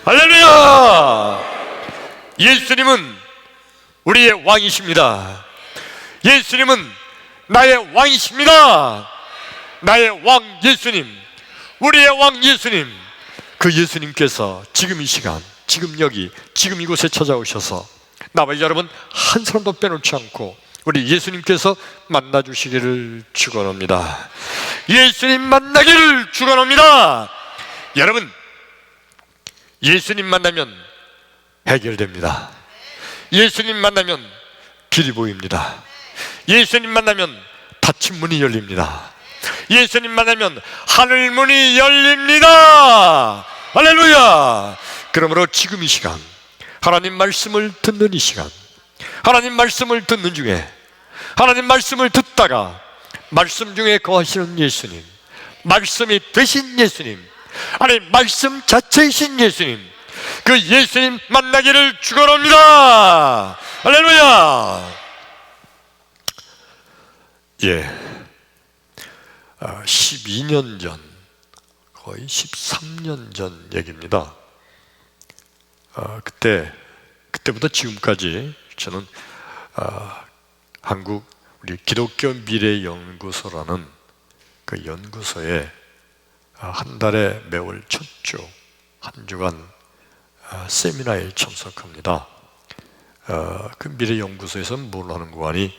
할렐루야! 예수님은 우리의 왕이십니다. 예수님은 나의 왕이십니다. 나의 왕 예수님, 우리의 왕 예수님, 그 예수님께서 지금 이 시간, 지금 여기, 지금 이곳에 찾아오셔서 나와 여러분 한 사람도 빼놓지 않고 우리 예수님께서 만나주시기를 축원합니다. 예수님 만나기를 축원합니다. 여러분, 예수님 만나면 해결됩니다. 예수님 만나면 길이 보입니다. 예수님 만나면 닫힌 문이 열립니다. 예수님 만나면 하늘 문이 열립니다. 할렐루야! 그러므로 지금 이 시간, 하나님 말씀을 듣는 이 시간, 하나님 말씀을 듣는 중에, 하나님 말씀을 듣다가 말씀 중에 거하시는 예수님, 말씀이 되신 예수님, 아니 말씀 자체이신 예수님, 그 예수님 만나기를 축원합니다. 할렐루야! 예, 12년 전, 거의 13년 전 얘기입니다. 그때부터 지금까지 저는 한국 우리 기독교 미래연구소라는 그 연구소에 한 달에 매월 첫 주, 한 주간 세미나에 참석합니다. 그 미래연구소에서는 뭘 하는 거 하니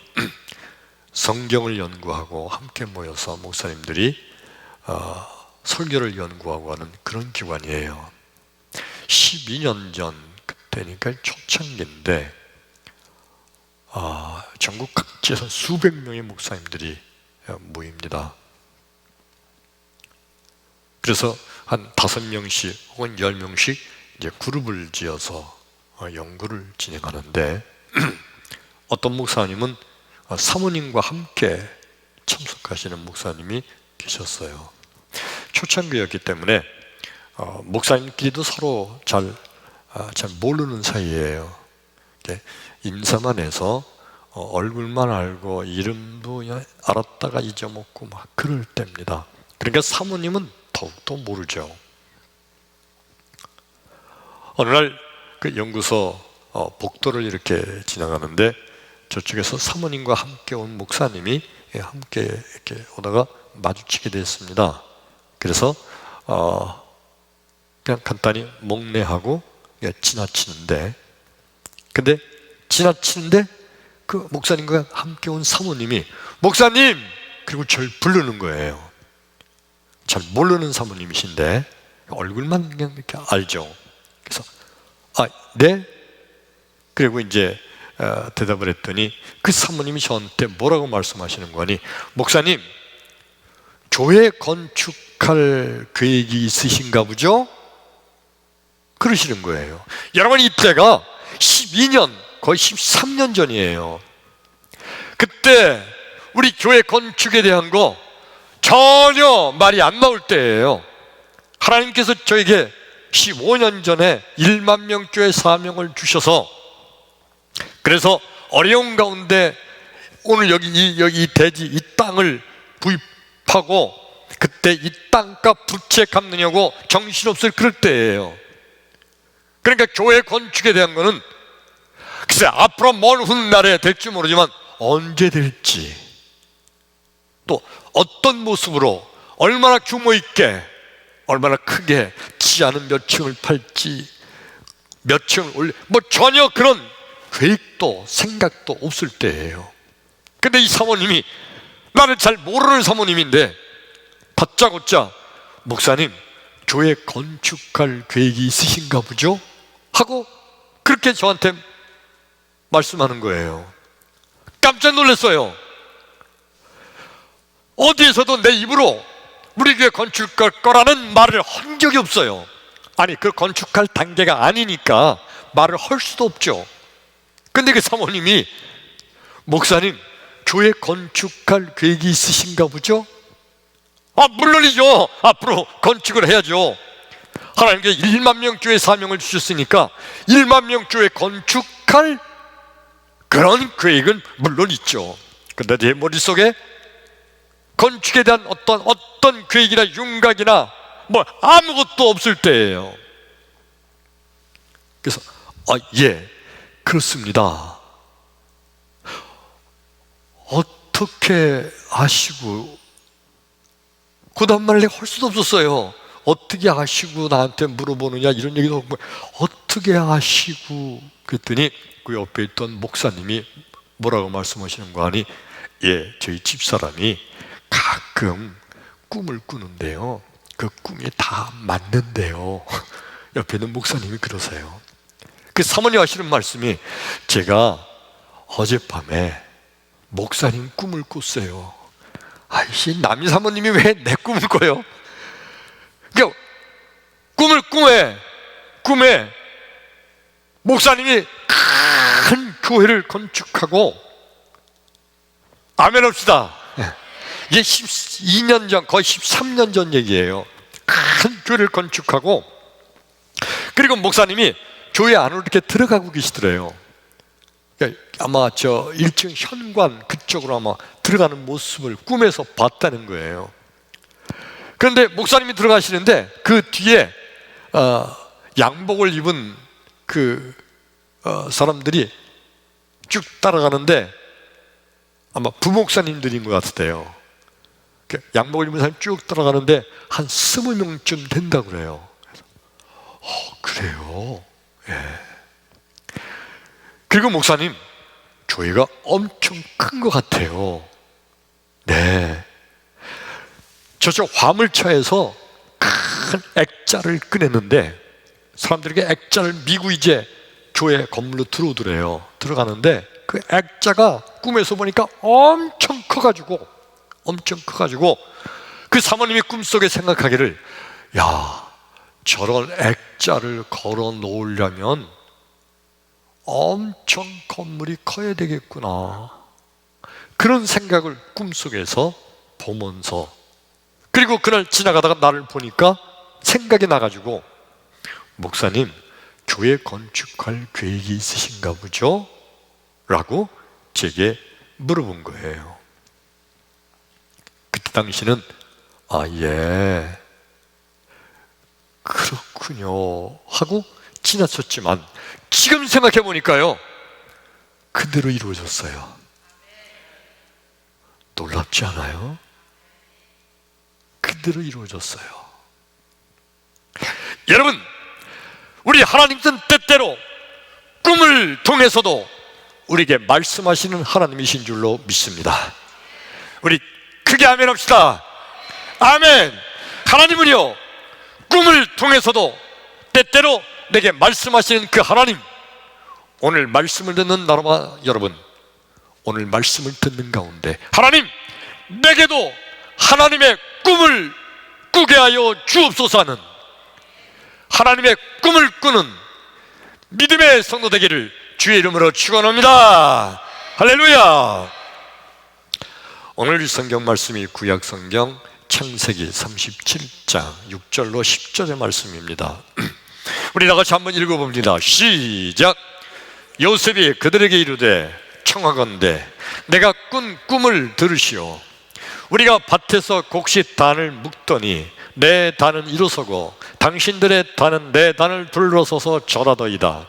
성경을 연구하고 함께 모여서 목사님들이 설교를 연구하고 하는 그런 기관이에요. 12년 전 그때니까 초창기인데 전국 각지에서 수백 명의 목사님들이 모입니다. 그래서 한 5명씩 혹은 10명씩 이제 그룹을 지어서 연구를 진행하는데 어떤 목사님은 사모님과 함께 참석하시는 목사님이 계셨어요. 초창기였기 때문에 목사님끼리도 서로 잘 모르는 사이예요. 인사만 해서 얼굴만 알고 이름도 알았다가 잊어먹고 막 그럴 때입니다. 그러니까 사모님은 더욱더 모르죠. 어느 날 그 연구소 복도를 이렇게 지나가는데 저쪽에서 사모님과 함께 온 목사님이 함께 이렇게 오다가 마주치게 됐습니다. 그래서 그냥 간단히 목례하고 지나치는데, 근데 지나치는데 그 목사님과 함께 온 사모님이 목사님! 그리고 저를 부르는 거예요. 잘 모르는 사모님이신데 얼굴만 그냥 이렇게 알죠. 그래서 네? 그리고 이제 대답을 했더니 그 사모님이 저한테 뭐라고 말씀하시는 거니, 목사님, 교회 건축할 계획이 있으신가 보죠? 그러시는 거예요. 여러분, 이때가 12년, 거의 13년 전이에요. 그때 우리 교회 건축에 대한 거 전혀 말이 안 나올 때예요. 하나님께서 저에게 15년 전에 1만 명 교회 사명을 주셔서, 그래서 어려운 가운데 오늘 여기 이 대지, 이 땅을 구입하고 그때 이 땅값 부채 갚느냐고 정신없을 그럴 때예요. 그러니까 교회 건축에 대한 거는 글쎄 앞으로 먼 훗날에 될지 모르지만 언제 될지, 또 어떤 모습으로 얼마나 규모 있게 얼마나 크게 지하는 몇 층을 팔지 몇 층을 올려, 뭐 전혀 그런 계획도 생각도 없을 때예요. 근데 이 사모님이, 나를 잘 모르는 사모님인데 다짜고짜 목사님, 교회 건축할 계획이 있으신가 보죠? 하고 그렇게 저한테 말씀하는 거예요. 깜짝 놀랐어요. 어디에서도 내 입으로 우리 교회 건축할 거라는 말을 한 적이 없어요. 아니, 그 건축할 단계가 아니니까 말을 할 수도 없죠. 근데 그 사모님이 목사님, 교회 건축할 계획이 있으신가 보죠? 물론이죠. 앞으로 건축을 해야죠. 하나님께서 1만 명 교회 사명을 주셨으니까 1만 명 교회 건축할 그런 계획은 물론 있죠. 근데 내 머릿속에 건축에 대한 어떤 계획이나 윤곽이나 뭐 아무것도 없을 때예요. 그래서 예, 그렇습니다. 어떻게 아시고? 그 다음날 내가 할 수도 없었어요. 어떻게 아시고 나한테 물어보느냐, 이런 얘기도 없고, 어떻게 아시고? 그랬더니 그 옆에 있던 목사님이 뭐라고 말씀하시는 거 아니? 예, 저희 집사람이 가끔 꿈을 꾸는데요, 그 꿈이 다 맞는데요. 옆에 있는 목사님이 그러세요. 그 사모님 하시는 말씀이, 제가 어젯밤에 목사님 꿈을 꿨어요. 아이씨, 남인 사모님이 왜 내 꿈을 꿔요? 그러니까 꿈을 꿈에 목사님이 큰 교회를 건축하고, 아멘 합시다. 이게 12년 전, 거의 13년 전 얘기예요. 큰 교회를 건축하고, 그리고 목사님이 교회 안으로 이렇게 들어가고 계시더래요. 그러니까 아마 저 1층 현관 그쪽으로 아마 들어가는 모습을 꿈에서 봤다는 거예요. 그런데 목사님이 들어가시는데 그 뒤에 양복을 입은 그 사람들이 쭉 따라가는데 아마 부목사님들인 것 같아요. 양복을 입은 사람이 쭉 따라가는데 한 20명쯤 된다고 그래요. 그래요? 예. 그리고 목사님, 교회가 엄청 큰 것 같아요. 네. 저쪽 화물차에서 큰 액자를 꺼냈는데 사람들에게 액자를 미고 이제 교회 건물로 들어오더래요. 들어가는데 그 액자가 꿈에서 보니까 엄청 커가지고 그 사모님이 꿈속에 생각하기를, 야, 저런 액자를 걸어 놓으려면 엄청 건물이 커야 되겠구나, 그런 생각을 꿈속에서 보면서, 그리고 그날 지나가다가 나를 보니까 생각이 나가지고, 목사님, 교회 건축할 계획이 있으신가 보죠? 라고 제게 물어본 거예요. 그때 당시는 예, 그렇군요 하고 지나쳤지만, 지금 생각해 보니까요, 그대로 이루어졌어요. 놀랍지 않아요? 그대로 이루어졌어요. 여러분, 우리 하나님은 때때로 꿈을 통해서도 우리에게 말씀하시는 하나님이신 줄로 믿습니다. 우리 크게 아멘 합시다. 아멘. 하나님은요, 꿈을 통해서도 때때로 내게 말씀하시는 그 하나님, 오늘 말씀을 듣는 나라와 여러분, 오늘 말씀을 듣는 가운데 하나님, 내게도 하나님의 꿈을 꾸게 하여 주옵소서 하는, 하나님의 꿈을 꾸는 믿음의 성도 되기를 주의 이름으로 축원합니다. 할렐루야. 오늘 성경 말씀이 구약 성경 창세기 37장 6절로 10절의 말씀입니다. 우리 다같이 한번 읽어봅니다. 시작. 요셉이 그들에게 이르되, 청하건대 내가 꾼 꿈을 들으시오. 우리가 밭에서 곡식 단을 묶더니 내 단은 일어서고 당신들의 단은 내 단을 둘러서서 절하더이다.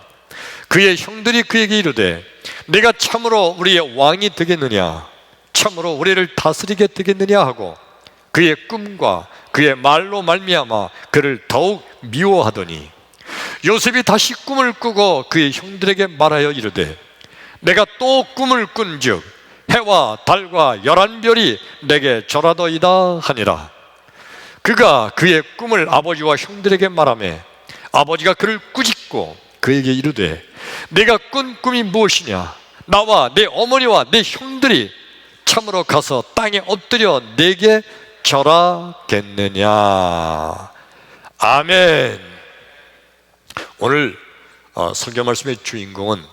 그의 형들이 그에게 이르되, 네가 참으로 우리의 왕이 되겠느냐, 참으로 우리를 다스리게 되겠느냐 하고 그의 꿈과 그의 말로 말미암아 그를 더욱 미워하더니, 요셉이 다시 꿈을 꾸고 그의 형들에게 말하여 이르되, 내가 또 꿈을 꾼즉 해와 달과 11별이 내게 절하더이다 하니라. 그가 그의 꿈을 아버지와 형들에게 말하매 아버지가 그를 꾸짖고 그에게 이르되, 네가 꾼 꿈이 무엇이냐? 나와 내 어머니와 내 형들이 참으로 가서 땅에 엎드려 내게 절하겠느냐. 아멘. 오늘 설교 말씀의 주인공은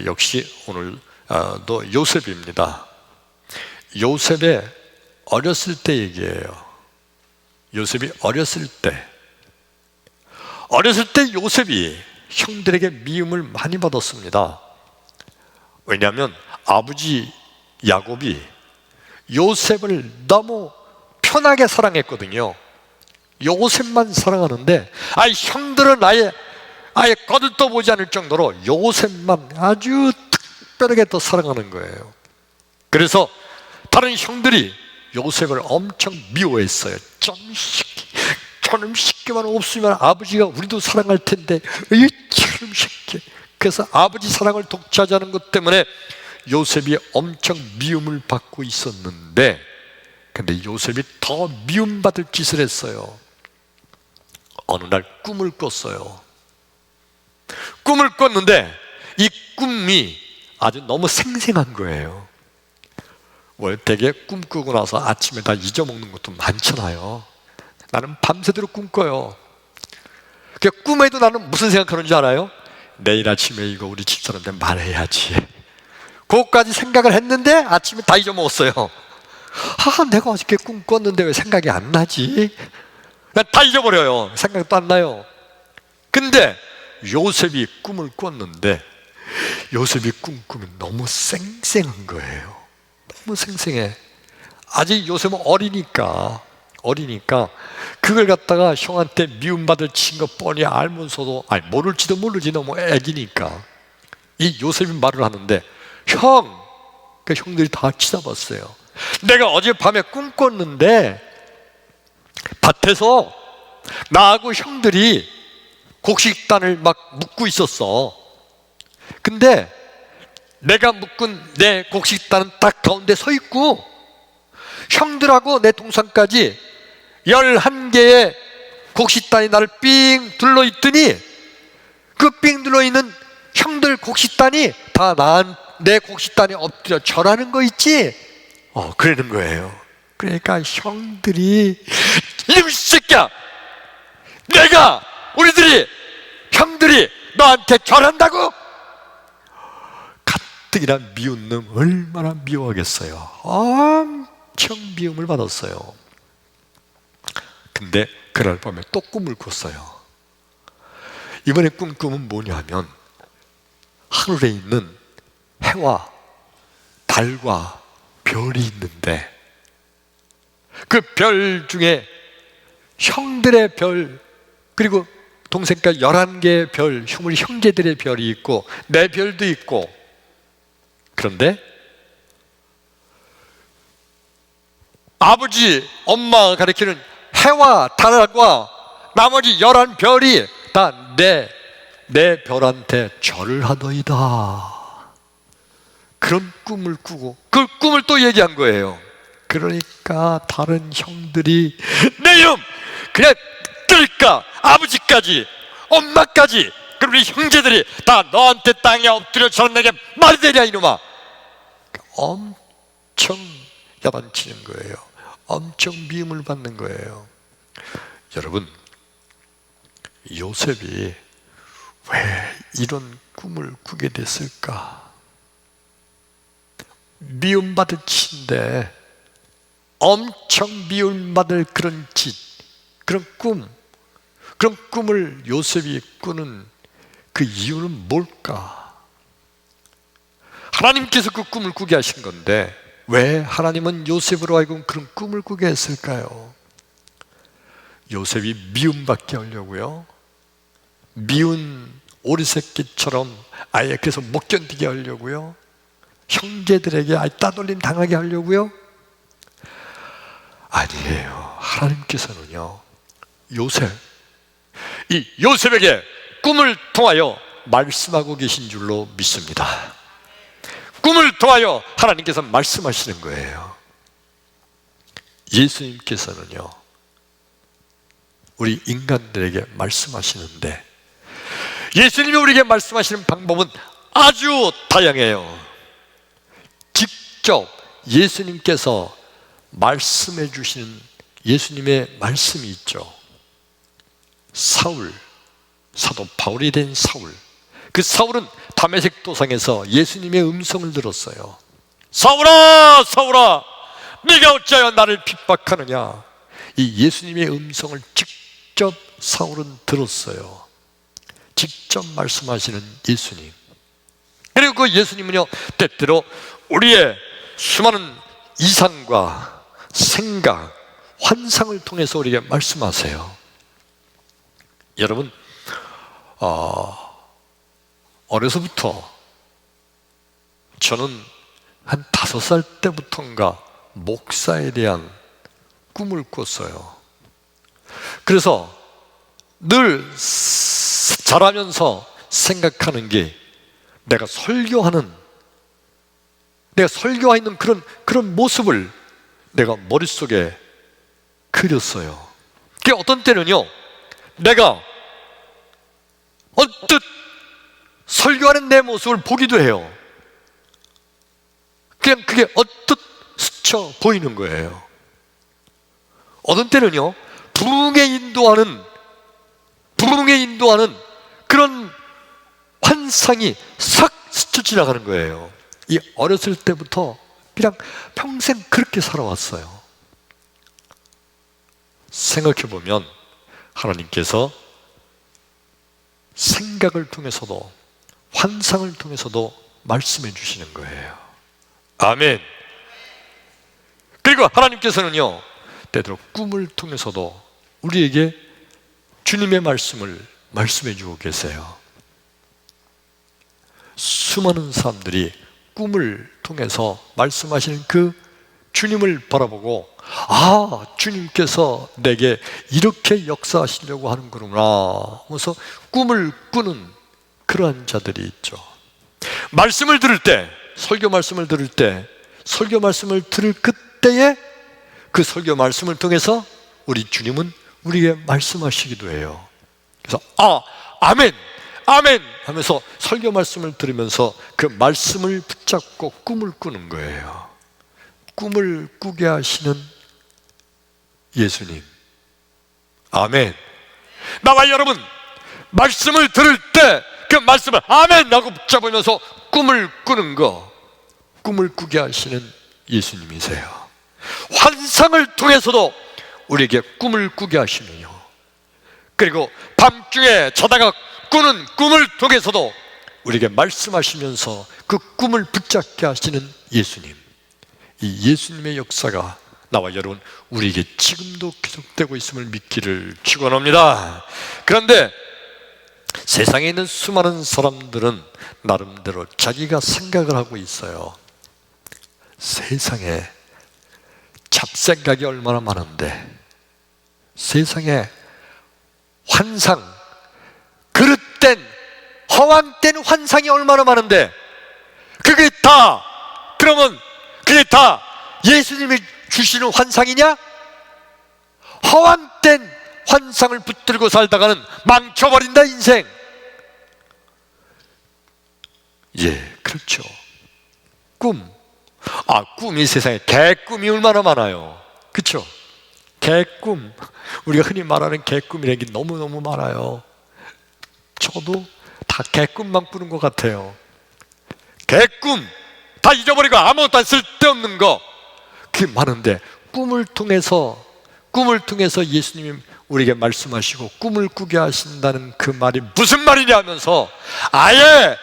역시 오늘도 요셉입니다. 요셉의 어렸을 때 얘기예요. 요셉이 어렸을 때 요셉이 형들에게 미움을 많이 받았습니다. 왜냐하면 아버지 야곱이 요셉을 너무 편하게 사랑했거든요. 요셉만 사랑하는데, 형들은 아예 아예 거들떠보지 않을 정도로 요셉만 아주 특별하게 더 사랑하는 거예요. 그래서 다른 형들이 요셉을 엄청 미워했어요. 저놈 새끼만 없으면 아버지가 우리도 사랑할 텐데, 이 저놈 새끼. 그래서 아버지 사랑을 독차지하는 것 때문에 요셉이 엄청 미움을 받고 있었는데, 근데 요셉이 더 미움받을 짓을 했어요. 어느 날 꿈을 꿨어요. 꿈을 꿨는데 이 꿈이 아주 너무 생생한 거예요. 뭐 되게 꿈 꾸고 나서 아침에 다 잊어먹는 것도 많잖아요. 나는 밤새도록 꿈 꿔요. 그 꿈에도 나는 무슨 생각하는지 알아요? 내일 아침에 이거 우리 집사람한테 말해야지. 그것까지 생각을 했는데 아침에 다 잊어먹었어요. 내가 어저께 꿈 꿨는데 왜 생각이 안 나지? 다 잊어버려요. 생각도 안 나요. 근데 요셉이 꿈을 꿨는데 요셉이 꿈 꾸면 너무 생생한 거예요. 너무 생생해. 아직 요셉은 어리니까 그걸 갖다가 형한테 미움받을 친 거 뻔히 알면서도 모를지도 모르지, 너무 애기니까 이 요셉이 말을 하는데, 그 형들이 다 치닫았어요. 내가 어젯밤에 꿈 꿨는데 밭에서 나하고 형들이 곡식단을 막 묶고 있었어. 근데 내가 묶은 내 곡식단은 딱 가운데 서 있고 형들하고 내 동상까지 11개의 곡식단이 나를 삥 둘러있더니 그 삥 둘러있는 형들 곡식단이 다 내 곡식단에 엎드려 절하는 거 있지? 그러는 거예요. 그러니까 형들이, 이놈 새끼야, 형들이 너한테 절한다고? 가뜩이나 미운 놈 얼마나 미워하겠어요. 엄청 미움을 받았어요. 근데 그날 밤에 또 꿈을 꿨어요. 이번에 꿈은 뭐냐면 하늘에 있는 해와 달과 별이 있는데 그 별 중에 형들의 별, 그리고 동생까지 11개의 별, 우리 형제들의 별이 있고 내 별도 있고, 그런데 아버지, 엄마가 가리키는 해와 달과 나머지 11별이 다 내 별한테 절을 하더이다. 그런 꿈을 꾸고 그 꿈을 또 얘기한 거예요. 그러니까 다른 형들이, 내 이놈, 그냥 그러니까 아버지까지 엄마까지 그리고 우리 형제들이 다 너한테 땅에 엎드려 절하는 게 말이 되냐 이놈아. 엄청 야단치는 거예요. 엄청 미움을 받는 거예요. 여러분, 요셉이 왜 이런 꿈을 꾸게 됐을까? 미움받을 짓인데 엄청 미움받을 그런 짓, 그런 꿈을 요셉이 꾸는 그 이유는 뭘까? 하나님께서 그 꿈을 꾸게 하신 건데 왜 하나님은 요셉으로 하여금 그런 꿈을 꾸게 했을까요? 요셉이 미움받게 하려고요? 미운 오리새끼처럼 아예 그래서 못 견디게 하려고요? 형제들에게 따돌림 당하게 하려고요? 아니에요. 하나님께서는요, 이 요셉에게 꿈을 통하여 말씀하고 계신 줄로 믿습니다. 꿈을 통하여 하나님께서 말씀하시는 거예요. 예수님께서는요, 우리 인간들에게 말씀하시는데 예수님이 우리에게 말씀하시는 방법은 아주 다양해요. 직접 예수님께서 말씀해 주시는 예수님의 말씀이 있죠. 사도 바울이 된 사울, 그 사울은 다메섹 도상에서 예수님의 음성을 들었어요. 사울아, 사울아, 네가 어찌하여 나를 핍박하느냐. 이 예수님의 음성을 직접 사울은 들었어요. 직접 말씀하시는 예수님. 그리고 그 예수님은요, 때때로 우리의 수많은 이상과 생각, 환상을 통해서 우리에게 말씀하세요. 여러분, 어려서부터 저는 한 5살 때부터인가 목사에 대한 꿈을 꿨어요. 그래서 늘 자라면서 생각하는 게 내가 설교하는 그런 모습을 내가 머릿속에 그렸어요. 그게 어떤 때는요, 내가 언뜻 설교하는 내 모습을 보기도 해요. 그냥 그게 언뜻 스쳐 보이는 거예요. 어떤 때는요, 부흥에 인도하는 그런 환상이 싹 스쳐 지나가는 거예요. 이 어렸을 때부터 그냥 평생 그렇게 살아왔어요. 생각해보면 하나님께서 생각을 통해서도 환상을 통해서도 말씀해 주시는 거예요. 아멘. 그리고 하나님께서는요, 때때로 꿈을 통해서도 우리에게 주님의 말씀을 말씀해 주고 계세요. 수많은 사람들이 꿈을 통해서 말씀하시는 그 주님을 바라보고, 아, 주님께서 내게 이렇게 역사하시려고 하는구나 하면서 꿈을 꾸는 그러한 자들이 있죠. 말씀을 들을 때, 설교 말씀을 들을 때, 설교 말씀을 들을 그때에 그 설교 말씀을 통해서 우리 주님은 우리에게 말씀하시기도 해요. 그래서 아멘, 아멘 하면서 설교 말씀을 들으면서 그 말씀을 붙잡고 꿈을 꾸는 거예요. 꿈을 꾸게 하시는 예수님. 아멘. 나와 여러분, 말씀을 들을 때 그 말씀을 아멘 하고 붙잡으면서 꿈을 꾸는 거, 꿈을 꾸게 하시는 예수님이세요. 환상을 통해서도 우리에게 꿈을 꾸게 하시며, 그리고 밤중에 자다가 꾸는 꿈을 통해서도 우리에게 말씀하시면서 그 꿈을 붙잡게 하시는 예수님. 이 예수님의 역사가 나와 여러분 우리에게 지금도 계속되고 있음을 믿기를 축원합니다. 그런데 세상에 있는 수많은 사람들은 나름대로 자기가 생각을 하고 있어요. 세상에 잡생각이 얼마나 많은데, 세상에 환상, 그릇된 허황된 환상이 얼마나 많은데, 그게 다 예수님이 주시는 환상이냐? 허황된 환상을 붙들고 살다가는 망쳐버린다 인생. 예, 그렇죠. 꿈이 세상에 개꿈이 얼마나 많아요. 그렇죠? 개꿈, 우리가 흔히 말하는 개꿈이라는 게 너무너무 많아요. 저도 다 개꿈만 꾸는 것 같아요. 개꿈 다 잊어버리고 아무것도 안 쓸데없는 거, 그게 많은데, 꿈을 통해서 예수님이 우리에게 말씀하시고 꿈을 꾸게 하신다는 그 말이 무슨 말이냐 하면서 아예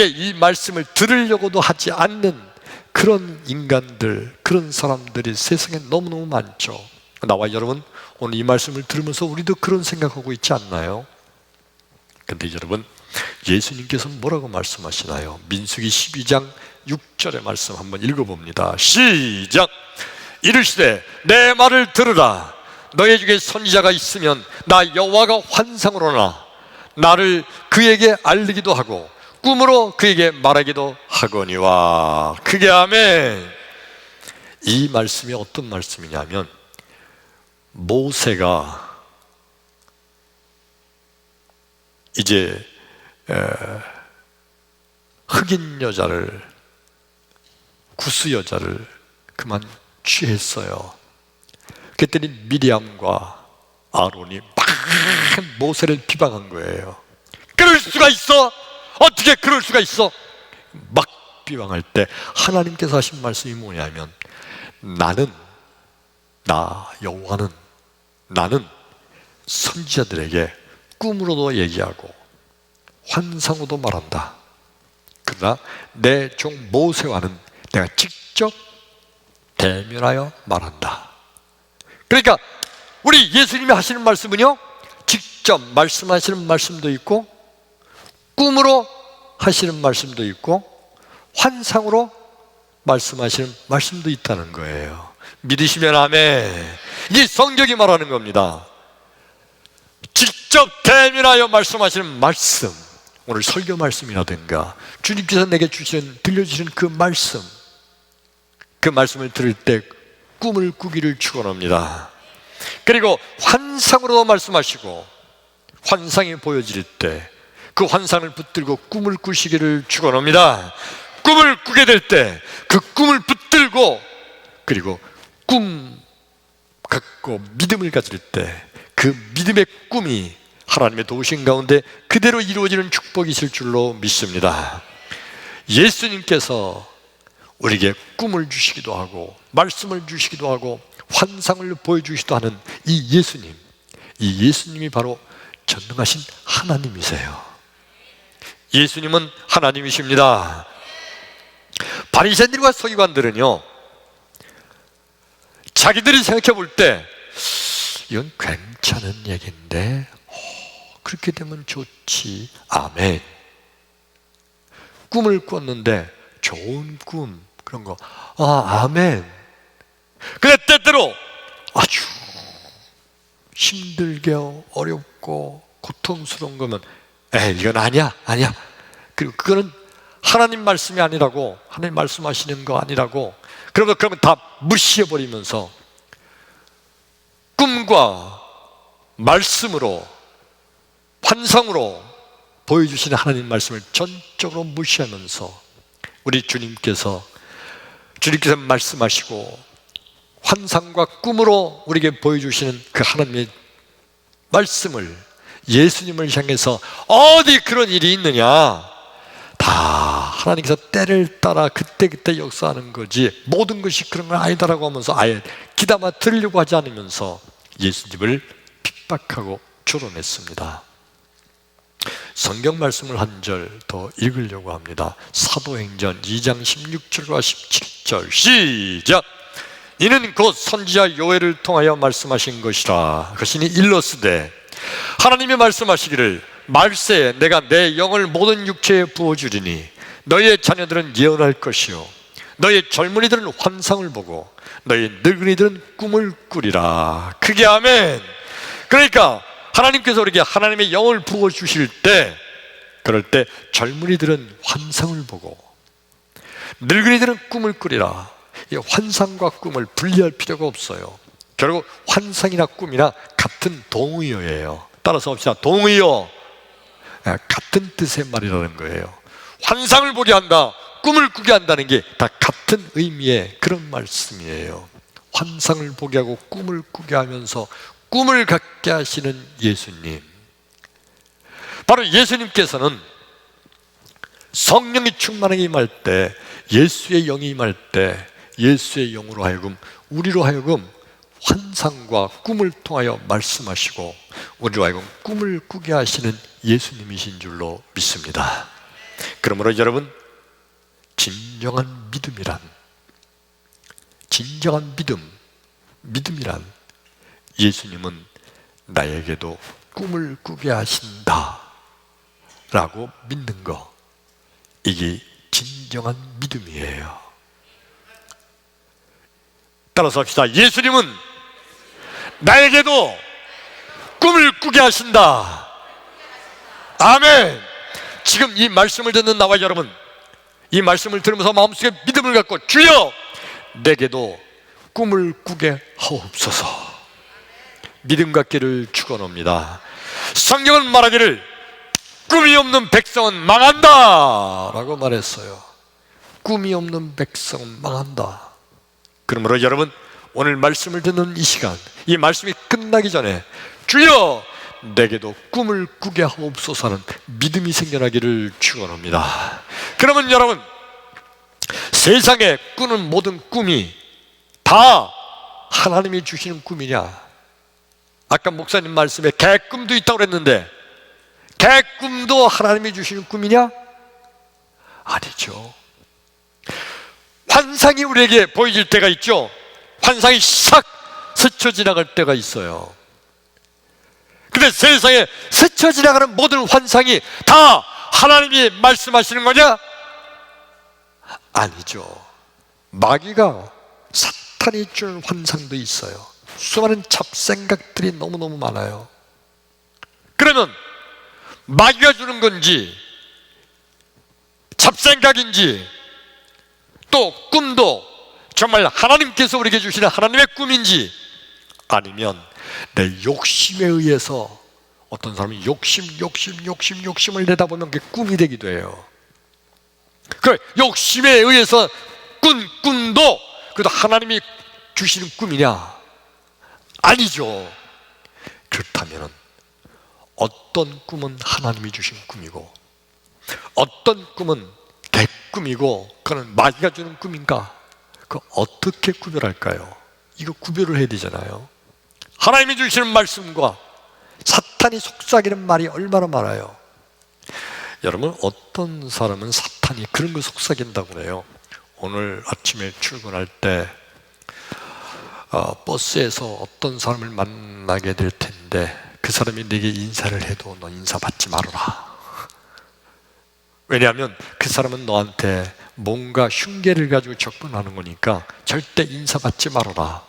이 말씀을 들으려고도 하지 않는 그런 인간들, 그런 사람들이 세상에 너무너무 많죠. 나와 여러분 오늘 이 말씀을 들으면서 우리도 그런 생각하고 있지 않나요? 근데 여러분, 예수님께서 뭐라고 말씀하시나요? 민수기 12장 6절의 말씀 한번 읽어봅니다. 시작. 이르시되 내 말을 들으라. 너희 중에 선지자가 있으면 나 여호와가 환상으로나 나를 그에게 알리기도 하고 꿈으로 그에게 말하기도 하거니와. 그게 아멘. 이 말씀이 어떤 말씀이냐면, 모세가 이제 흑인 여자를, 구스 여자를 그만 취했어요. 그랬더니 미리암과 아론이 막 모세를 비방한 거예요. 그럴 수가 있어? 어떻게 그럴 수가 있어? 막 비방할 때 하나님께서 하신 말씀이 뭐냐면, 나 여호와는 나는 선지자들에게 꿈으로도 얘기하고 환상으로도 말한다. 그러나 내 종 모세와는 내가 직접 대면하여 말한다. 그러니까 우리 예수님이 하시는 말씀은요, 직접 말씀하시는 말씀도 있고 꿈으로 하시는 말씀도 있고 환상으로 말씀하시는 말씀도 있다는 거예요. 믿으시면 아멘. 이게 성경이 말하는 겁니다. 직접 대면하여 말씀하시는 말씀, 오늘 설교 말씀이라든가 주님께서 내게 들려주시는 그 말씀을 들을 때 꿈을 꾸기를 축원합니다. 그리고 환상으로 말씀하시고 환상이 보여질 때 그 환상을 붙들고 꿈을 꾸시기를 축원합니다. 꿈을 꾸게 될 때 그 꿈을 붙들고 그리고 꿈 갖고 믿음을 가질 때 그 믿음의 꿈이 하나님의 도우신 가운데 그대로 이루어지는 축복이 있을 줄로 믿습니다. 예수님께서 우리에게 꿈을 주시기도 하고 말씀을 주시기도 하고 환상을 보여주시기도 하는 이 예수님이 바로 전능하신 하나님이세요. 예수님은 하나님이십니다. 바리새인들과 서기관들은요, 자기들이 생각해 볼 때 이건 괜찮은 얘기인데 그렇게 되면 좋지, 아멘. 꿈을 꿨는데 좋은 꿈, 그런 거, 아멘. 근데 때때로 아주 힘들게 어렵고 고통스러운 거면 이건 아니야. 그리고 그거는 하나님 말씀이 아니라고, 하나님 말씀하시는 거 아니라고, 그러면 다 무시해버리면서 꿈과 말씀으로 환상으로 보여주시는 하나님 말씀을 전적으로 무시하면서 우리 주님께서 말씀하시고 환상과 꿈으로 우리에게 보여주시는 그 하나님의 말씀을, 예수님을 향해서 어디 그런 일이 있느냐, 다 하나님께서 때를 따라 그때그때 역사하는 거지 모든 것이 그런 건 아니다라고 하면서 아예 귀담아 들으려고 하지 않으면서 예수님을 핍박하고 조롱했습니다. 성경 말씀을 한 절 더 읽으려고 합니다. 사도행전 2장 16절과 17절 시작. 이는 곧 선지자 요엘을 통하여 말씀하신 것이라. 그것이니 일러스되 하나님이 말씀하시기를 말세에 내가 내 영을 모든 육체에 부어주리니 너희의 자녀들은 예언할 것이요 너희의 젊은이들은 환상을 보고 너희 늙은이들은 꿈을 꾸리라. 그게 아멘. 그러니까 하나님께서 우리에게 하나님의 영을 부어주실 때, 그럴 때 젊은이들은 환상을 보고 늙은이들은 꿈을 꾸리라. 이 환상과 꿈을 분리할 필요가 없어요. 결국 환상이나 꿈이나 같은 동의어예요. 따라서 합시다. 동의어, 같은 뜻의 말이라는 거예요. 환상을 보게 한다, 꿈을 꾸게 한다는 게 다 같은 의미의 그런 말씀이에요. 환상을 보게 하고 꿈을 꾸게 하면서 꿈을 갖게 하시는 예수님, 바로 예수님께서는 성령이 충만하게 임할 때, 예수의 영이 임할 때 예수의 영으로 하여금 우리로 하여금 환상과 꿈을 통하여 말씀하시고 우리로 하여금 꿈을 꾸게 하시는 예수님이신 줄로 믿습니다. 그러므로 여러분, 진정한 믿음이란 예수님은 나에게도 꿈을 꾸게 하신다 라고 믿는 거, 이게 진정한 믿음이에요. 따라서 합시다. 예수님은 나에게도 꿈을 꾸게 하신다. 아멘. 지금 이 말씀을 듣는 나와 여러분, 이 말씀을 들으면서 마음속에 믿음을 갖고 주여 내게도 꿈을 꾸게 하옵소서, 믿음 갖기를 축원합니다. 성경은 말하기를 꿈이 없는 백성은 망한다 라고 말했어요. 꿈이 없는 백성은 망한다. 그러므로 여러분, 오늘 말씀을 듣는 이 시간, 이 말씀이 끝나기 전에 주여 내게도 꿈을 꾸게 하옵소서 하는 믿음이 생겨나기를 축원합니다. 그러면 여러분, 세상에 꾸는 모든 꿈이 다 하나님이 주시는 꿈이냐? 아까 목사님 말씀에 개꿈도 있다고 그랬는데 개꿈도 하나님이 주시는 꿈이냐? 아니죠. 환상이 우리에게 보여질 때가 있죠. 환상이 싹 스쳐 지나갈 때가 있어요. 근데 세상에 스쳐 지나가는 모든 환상이 다 하나님이 말씀하시는 거냐? 아니죠. 마귀가, 사탄이 주는 환상도 있어요. 수많은 잡생각들이 너무너무 많아요. 그러면 마귀가 주는 건지 잡생각인지, 또 꿈도 정말 하나님께서 우리에게 주시는 하나님의 꿈인지, 아니면 내 욕심에 의해서, 어떤 사람이 욕심을 내다보면 그게 꿈이 되기도 해요. 그 욕심에 의해서 꾼 꿈도 그래도 하나님이 주시는 꿈이냐? 아니죠. 그렇다면 어떤 꿈은 하나님이 주신 꿈이고 어떤 꿈은 내 꿈이고 그건 마귀가 주는 꿈인가? 그 어떻게 구별할까요? 이거 구별을 해야 되잖아요. 하나님이 주시는 말씀과 사탄이 속삭이는 말이 얼마나 많아요. 여러분, 어떤 사람은 사탄이 그런 거 속삭인다고 그래요. 오늘 아침에 출근할 때 버스에서 어떤 사람을 만나게 될 텐데 그 사람이 내게 인사를 해도 너 인사 받지 말아라. 왜냐하면 그 사람은 너한테 뭔가 흉계를 가지고 접근하는 거니까 절대 인사 받지 말아라.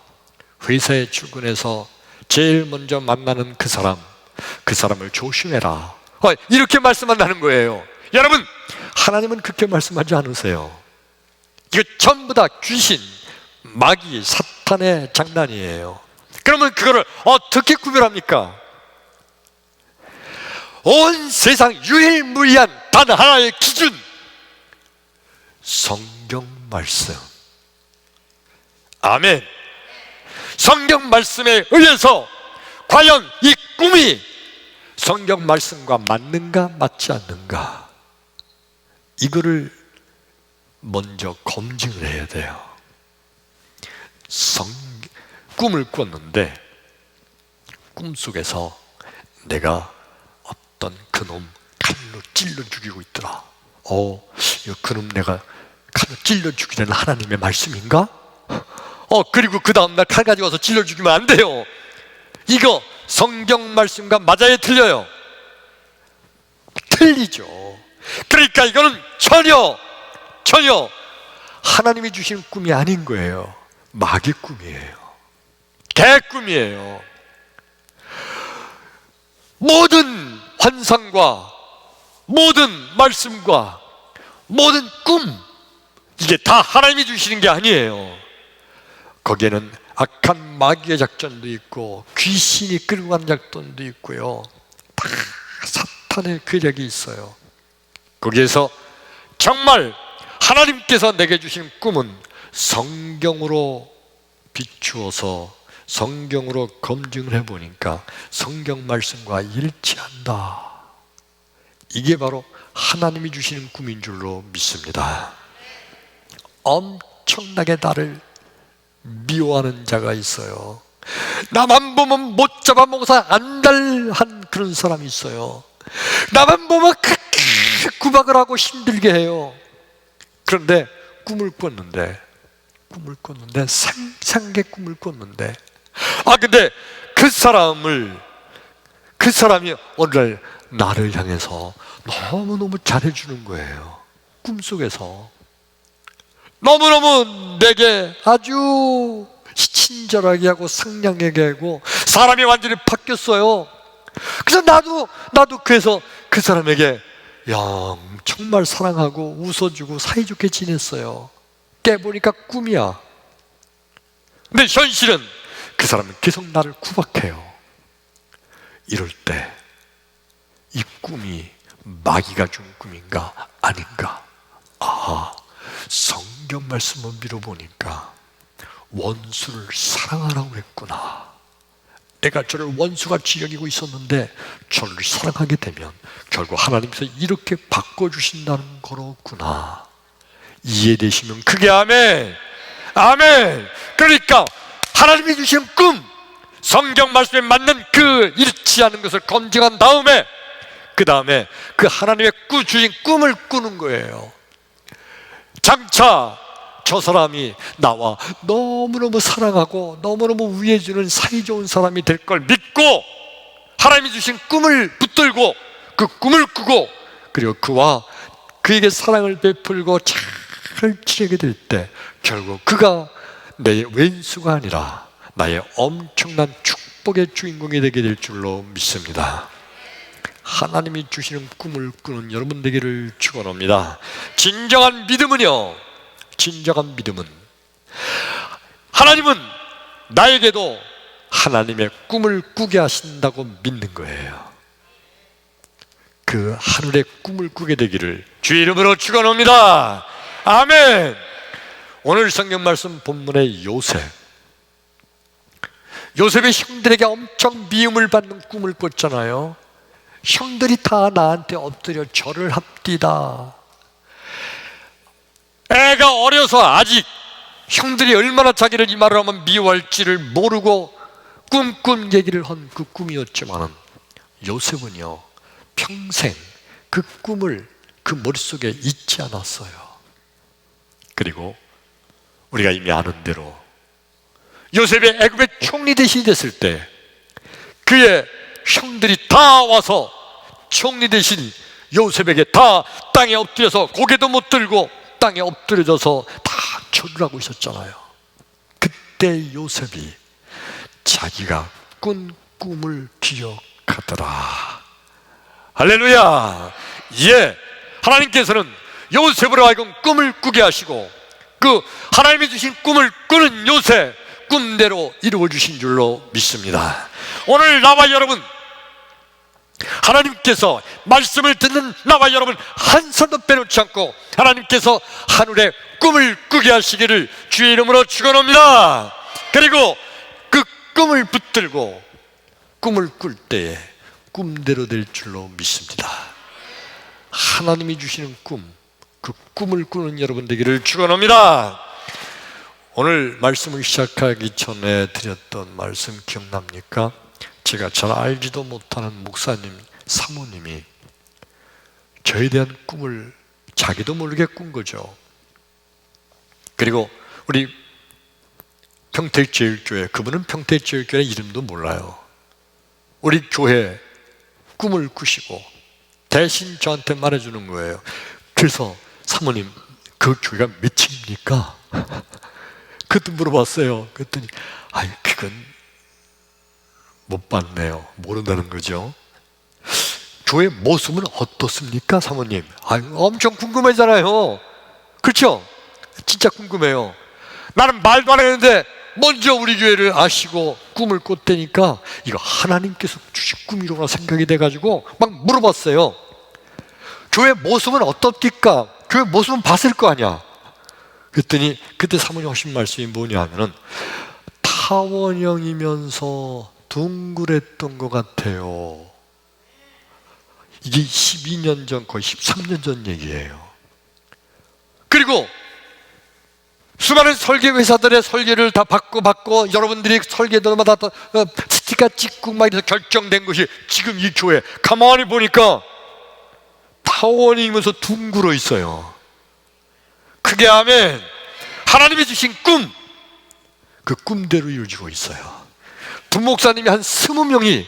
회사에 출근해서 제일 먼저 만나는 그 사람을 조심해라. 이렇게 말씀한다는 거예요. 여러분, 하나님은 그렇게 말씀하지 않으세요. 이거 전부 다 귀신, 마귀, 사탄의 장난이에요. 그러면 그거를 어떻게 구별합니까? 온 세상 유일무이한 단 하나의 기준, 성경 말씀. 아멘. 성경 말씀에 의해서 과연 이 꿈이 성경 말씀과 맞는가 맞지 않는가, 이거를 먼저 검증을 해야 돼요. 꿈을 꿨는데 꿈속에서 내가 어떤 그놈 칼로 찔러 죽이고 있더라. 그놈 내가 칼로 찔러 죽이라는 하나님의 말씀인가? 그리고 그 다음날 칼 가지고 와서 찔러 죽이면 안 돼요. 이거 성경 말씀과 맞아요, 틀려요? 틀리죠. 그러니까 이거는 전혀 하나님이 주신 꿈이 아닌 거예요. 마귀 꿈이에요. 개 꿈이에요. 모든 환상과 모든 말씀과 모든 꿈, 이게 다 하나님이 주시는 게 아니에요. 거기에는 악한 마귀의 작전도 있고 귀신이 끌고 간 작전도 있고요. 다 사탄의 괴력이 있어요. 거기에서 정말 하나님께서 내게 주신 꿈은 성경으로 비추어서 성경으로 검증을 해보니까 성경 말씀과 일치한다. 이게 바로 하나님이 주시는 꿈인 줄로 믿습니다. 엄청나게 나를 미워하는 자가 있어요. 나만 보면 못 잡아먹어서 안달한 그런 사람이 있어요. 나만 보면 그렇게 구박을 하고 힘들게 해요. 그런데 꿈을 꿨는데 상상의 꿈을 꿨는데 근데 그 사람이 오늘 나를 향해서 너무너무 잘해주는 거예요. 꿈속에서 너무너무 내게 아주 친절하게 하고 상냥하게 하고 사람이 완전히 바뀌었어요. 그래서 나도 그래서 그 사람에게 정말 사랑하고 웃어주고 사이좋게 지냈어요. 깨보니까 꿈이야. 근데 현실은 그 사람은 계속 나를 구박해요. 이럴 때 이 꿈이 마귀가 준 꿈인가 아닌가? 성경 말씀을 밀어보니까 원수를 사랑하라고 했구나. 내가 저를 원수같이 여기고 있었는데 저를 사랑하게 되면 결국 하나님께서 이렇게 바꿔주신다는 거로구나. 이해되시면 크게 아멘. 아멘. 그러니까 하나님이 주신 꿈, 성경 말씀에 맞는 그 일치하는 것을 검증한 다음에 그 다음에 그 하나님의 주신 꿈을 꾸는 거예요. 장차 저 사람이 나와 너무너무 사랑하고 너무너무 위해주는 사이좋은 사람이 될 걸 믿고 하나님이 주신 꿈을 붙들고 그 꿈을 꾸고 그리고 그와 그에게 사랑을 베풀고 잘 지내게 될 때 결국 그가 내 왼수가 아니라 나의 엄청난 축복의 주인공이 되게 될 줄로 믿습니다. 하나님이 주시는 꿈을 꾸는 여러분 되기를 축원합니다. 진정한 믿음은요, 진정한 믿음은 하나님은 나에게도 하나님의 꿈을 꾸게 하신다고 믿는 거예요. 그 하늘의 꿈을 꾸게 되기를 주의 이름으로 축원합니다. 아멘. 오늘 성경 말씀 본문의 요셉의 형들에게 엄청 미움을 받는 꿈을 꿨잖아요. 형들이 다 나한테 엎드려 절을 합디다. 애가 어려서 아직 형들이 얼마나 자기를 이 말을 하면 미워할지를 모르고 꿈꾼 얘기를 한 그 꿈이었지만 요셉은요 평생 그 꿈을 그 머릿속에 잊지 않았어요. 그리고 우리가 이미 아는 대로 요셉의 애굽의 총리 대신이 됐을 때 그의 형들이 다 와서 총리 대신 요셉에게 다 땅에 엎드려서 고개도 못 들고 땅에 엎드려져서 다 절을 하고 있었잖아요. 그때 요셉이 자기가 꾼 꿈을 기억하더라. 할렐루야. 예, 하나님께서는 요셉으로 하여금 꿈을 꾸게 하시고 그 하나님이 주신 꿈을 꾸는 요셉 꿈대로 이루어 주신 줄로 믿습니다. 오늘 나와 여러분, 하나님께서 말씀을 듣는 나와 여러분 한 손도 빼놓지 않고 하나님께서 하늘의 꿈을 꾸게 하시기를 주의 이름으로 축원합니다. 그리고 그 꿈을 붙들고 꿈을 꿀 때에 꿈대로 될 줄로 믿습니다. 하나님이 주시는 꿈, 그 꿈을 꾸는 여러분 되기를 축원합니다. 오늘 말씀을 시작하기 전에 드렸던 말씀 기억납니까? 제가 잘 알지도 못하는 목사님, 사모님이 저에 대한 꿈을 자기도 모르게 꾼 거죠. 그리고 우리 평택제일교회, 그분은 평택제일교회 이름도 몰라요. 우리 교회 꿈을 꾸시고 대신 저한테 말해주는 거예요. 그래서 사모님, 그 교회가 몇 층입니까? 그것도 물어봤어요. 그랬더니 그건 못 봤네요. 모른다는 거죠. 교회 모습은 어떻습니까, 사모님? 엄청 궁금하잖아요. 그렇죠? 진짜 궁금해요. 나는 말도 안 했는데 먼저 우리 교회를 아시고 꿈을 꿨다니까 이거 하나님께서 주신 꿈이로구나 생각이 돼가지고 막 물어봤어요. 교회 모습은 어떻습니까? 교회 모습은 봤을 거 아니야. 그랬더니 그때 사모님 하신 말씀이 뭐냐 하면은 타원형이면서 둥그랬던 것 같아요. 이게 12년 전, 거의 13년 전 얘기예요. 그리고 수많은 설계 회사들의 설계를 다 받고 여러분들이 설계들마다 스티커 찍고 막 이래서 결정된 것이 지금 이 교회 가만히 보니까 타원이면서 둥글어 있어요. 그게 아멘. 하나님이 주신 꿈, 그 꿈대로 이루어지고 있어요. 부목사님이 한 20명이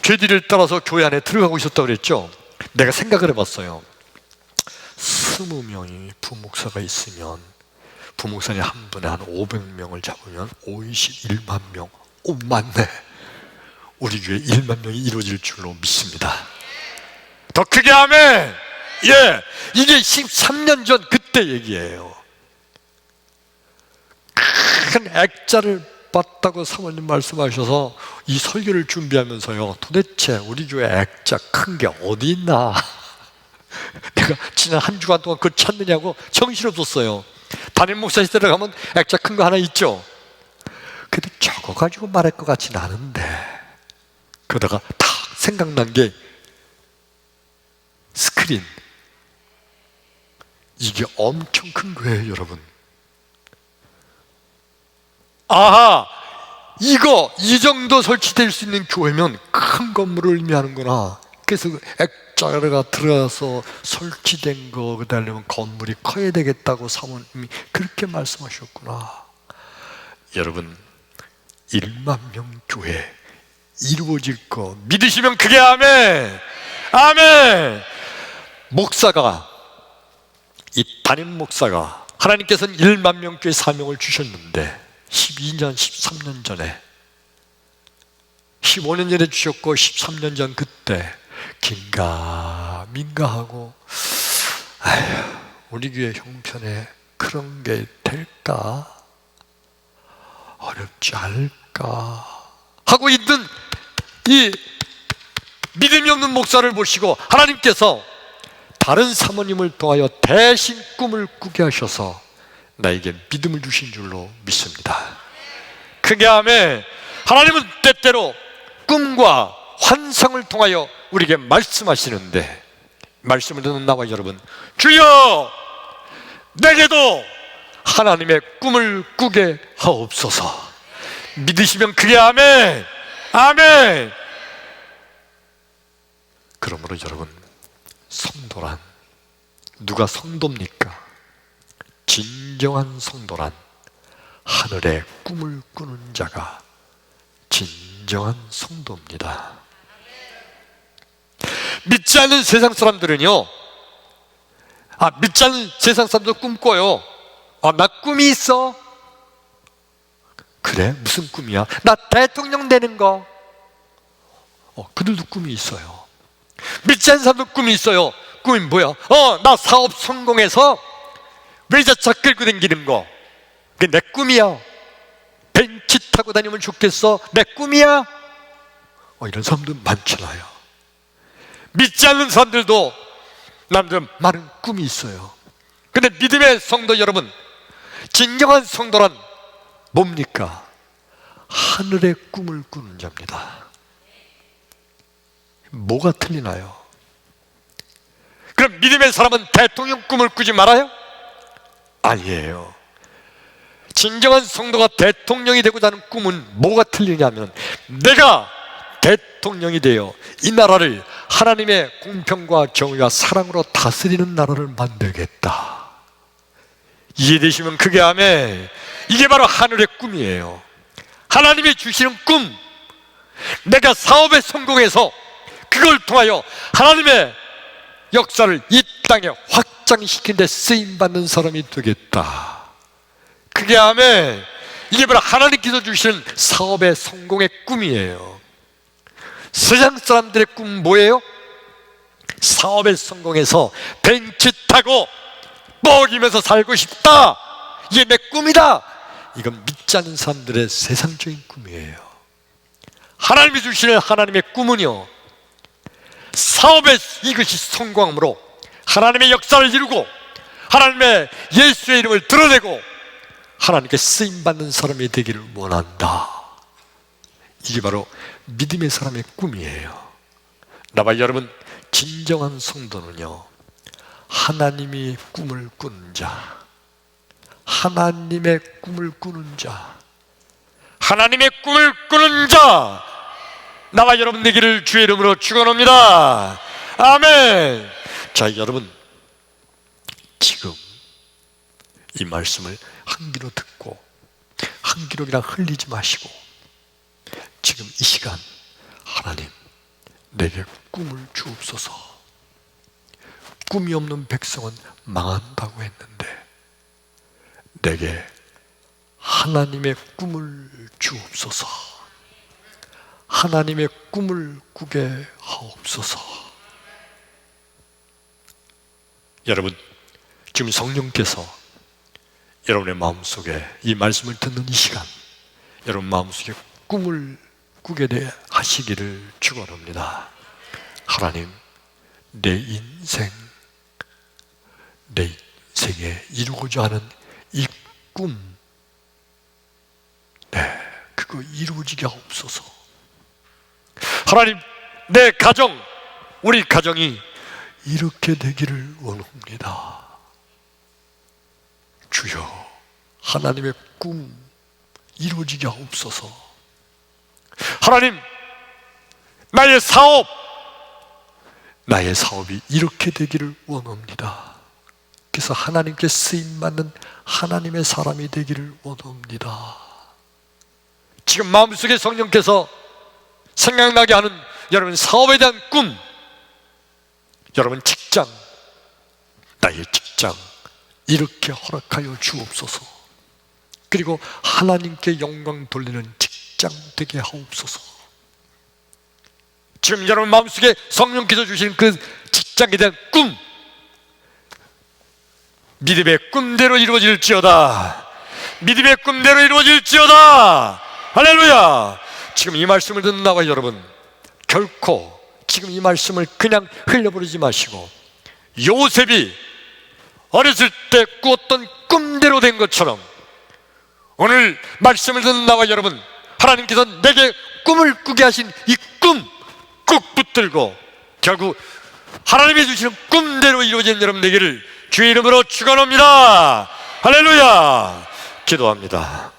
죄디를 따라서 교회 안에 들어가고 있었다고 그랬죠. 내가 생각을 해봤어요. 20명이 부목사가 있으면 부목사님 한 분에 한 500명을 잡으면 51만 명. 오, 맞네. 우리 교회 1만 명이 이루어질 줄로 믿습니다. 더 크게 아멘. 예, 이게 13년 전 그때 얘기예요. 큰 액자를 봤다고 사모님 말씀하셔서 이 설교를 준비하면서요, 도대체 우리 교회 액자 큰 게 어디 있나 내가 지난 한 주간 동안 그걸 찾느냐고 정신없었어요. 담임 목사실 들어가면 액자 큰 거 하나 있죠. 근데 저거 가지고 말할 것 같지는 않은데 그러다가 딱 생각난 게 스크린, 이게 엄청 큰 거예요, 여러분. 아하, 이거 이 정도 설치될 수 있는 교회면 큰 건물을 의미하는구나. 그래서 액자가 들어가서 설치된 거 그다음에 건물이 커야 되겠다고 사모님이 그렇게 말씀하셨구나. 여러분, 1만 명 교회 이루어질 거 믿으시면 그게 아멘. 아멘. 목사가, 이 담임 목사가 하나님께서는 1만 명교회 사명을 주셨는데 12년, 13년 전에, 15년 전에 주셨고 13년 전 그때 긴가민가하고 아휴, 우리 교회 형편에 그런 게 될까? 어렵지 않을까? 하고 있는 이 믿음이 없는 목사를 보시고 하나님께서 다른 사모님을 통하여 대신 꿈을 꾸게 하셔서 나에게 믿음을 주신 줄로 믿습니다. 크게 아멘. 하나님은 때때로 꿈과 환상을 통하여 우리에게 말씀하시는데, 말씀을 듣는 나와 여러분, 주여 내게도 하나님의 꿈을 꾸게 하옵소서. 믿으시면 크게 아멘. 아멘. 그러므로 여러분, 성도란, 누가 성도입니까? 진정한 성도란 하늘의 꿈을 꾸는 자가 진정한 성도입니다. 믿지 않는 세상 사람들은요, 믿지 않는 세상 사람들 꿈꿔요. 나 꿈이 있어. 그래? 무슨 꿈이야? 나 대통령 되는 거. 그들도 꿈이 있어요. 믿지 않는 사람도 꿈이 있어요. 꿈이 뭐야? 나 사업 성공해서 외제차 끌고 다니는 거. 그게 내 꿈이야. 벤치 타고 다니면 좋겠어. 내 꿈이야. 이런 사람들 많잖아요. 믿지 않는 사람들도 남들은 많은 꿈이 있어요. 근데 믿음의 성도 여러분, 진정한 성도란 뭡니까? 하늘의 꿈을 꾸는 자입니다. 뭐가 틀리나요? 그럼 믿음의 사람은 대통령 꿈을 꾸지 말아요? 아니에요. 진정한 성도가 대통령이 되고자 하는 꿈은 뭐가 틀리냐면, 내가 대통령이 되어 이 나라를 하나님의 공평과 정의와 사랑으로 다스리는 나라를 만들겠다. 이해되시면 크게 아멘. 이게 바로 하늘의 꿈이에요. 하나님이 주시는 꿈. 내가 사업에 성공해서 그걸 통하여 하나님의 역사를 이 땅에 확장시키는 데 쓰임받는 사람이 되겠다. 그게 아멘. 이게 바로 하나님께서 주시는 사업의 성공의 꿈이에요. 세상 사람들의 꿈은 뭐예요? 사업에 성공해서 벤츠 타고 먹이면서 살고 싶다. 이게 내 꿈이다. 이건 믿지 않는 사람들의 세상적인 꿈이에요. 하나님이 주시는 하나님의 꿈은요, 사업에 이것이 성공함으로 하나님의 역사를 이루고 하나님의 예수의 이름을 드러내고 하나님께 쓰임받는 사람이 되기를 원한다. 이게 바로 믿음의 사람의 꿈이에요. 나와 여러분, 진정한 성도는요, 하나님이 꿈을 꾸는 자, 하나님의 꿈을 꾸는 자, 하나님의 꿈을 꾸는 자, 나와 여러분 되기를 주의 이름으로 축원합니다. 아멘. 자, 여러분, 지금 이 말씀을 한 귀로 듣고 한 귀로 그냥 흘리지 마시고, 지금 이 시간 하나님 내게 꿈을 주옵소서. 꿈이 없는 백성은 망한다고 했는데 내게 하나님의 꿈을 주옵소서. 하나님의 꿈을 꾸게 하옵소서. 여러분, 지금 성령께서 여러분의 마음속에 이 말씀을 듣는 이 시간, 여러분 마음속에 꿈을 꾸게 하시기를 축원합니다. 하나님, 내 인생에 이루고자 하는 이 꿈, 그거 이루어지게 하옵소서. 하나님, 내 가정, 우리 가정이 이렇게 되기를 원합니다. 주여, 하나님의 꿈 이루어지게 하옵소서. 하나님, 나의 사업이 이렇게 되기를 원합니다. 그래서 하나님께 쓰임받는 하나님의 사람이 되기를 원합니다. 지금 마음속에 성령께서 생각나게 하는 여러분 사업에 대한 꿈, 여러분 직장, 나의 직장 이렇게 허락하여 주옵소서. 그리고 하나님께 영광 돌리는 직장 되게 하옵소서. 지금 여러분 마음속에 성령께서 주신 그 직장에 대한 꿈, 믿음의 꿈대로 이루어질지어다. 믿음의 꿈대로 이루어질지어다. 할렐루야. 지금 이 말씀을 듣는 나와 여러분, 결코 지금 이 말씀을 그냥 흘려버리지 마시고, 요셉이 어렸을 때 꾸었던 꿈대로 된 것처럼 오늘 말씀을 듣는 나와 여러분, 하나님께서 내게 꿈을 꾸게 하신 이 꿈 꾹 붙들고 결국 하나님이 주시는 꿈대로 이루어진 여러분 되기를 주의 이름으로 축원합니다. 할렐루야. 기도합니다.